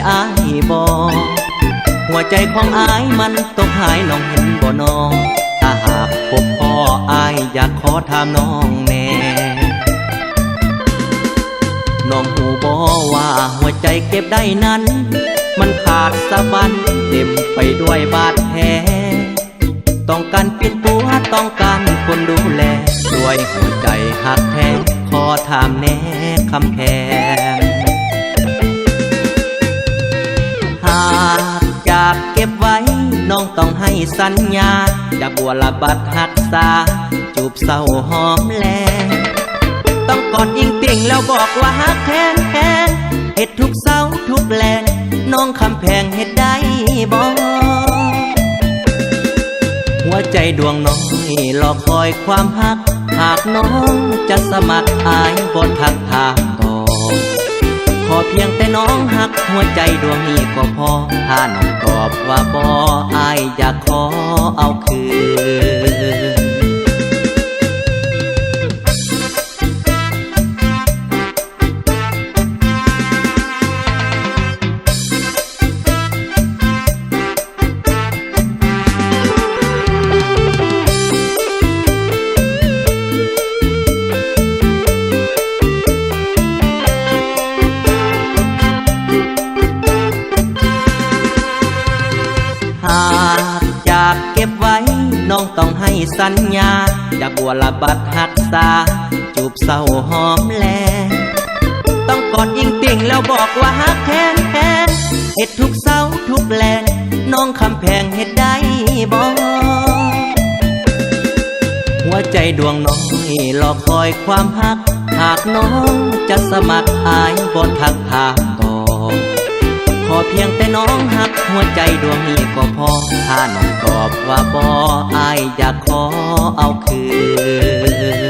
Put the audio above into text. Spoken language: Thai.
อายบ่หัวใจของอายมันตกหายน้องเห็นบ่น้องถ้าหากพบพ่ออายอยากขอถามน้องแน่น้องหูบ่ว่าหัวใจเก็บได้นั้นมันขาดสะบั้นเต็มไปด้วยบาดแผลต้องการปิดปัวต้องการคนดูแลด้วยหัวใจหักแท้ขอถามแน่คำแพงหากอยากเก็บไว้น้องต้องให้สัญญาจะบัวละบัดหักษาจูบเศร้าหอมแลต้องกอดยิงติ่งแล้วบอกว่าหักแทนแทนเฮ็ดทุกเศร้าทุกแลงน้องคำแพงเฮ็ดได้บ่หัวใจดวงน้อยรอคอยความหักหากน้องจะสมัครอายบ่ทักทามต่อขอเพียงแต่น้องหักหัวใจดวงนี้ก็พอถ้าน้องตอบว่าบ่อายอยากขอเอาคืนอยากเก็บไว้น้องต้องให้สัญญาจะบัวละบัดหักษาจูบเศร้าหอมแลต้องกอดยิงติ่งแล้วบอกว่าหักแทนแทนเฮ็ดทุกเศร้าทุกแลงน้องคำแพงเฮ็ดได้บ่หัวใจดวงน้อยรอคอยความหักหากน้องจะสมัครอายบ่ทักทามต่อขอเพียงแต่น้องหักหัวใจดวงนี้ก็พอถ้าน้องตอบว่าบ่อายอยากขอเอาคืน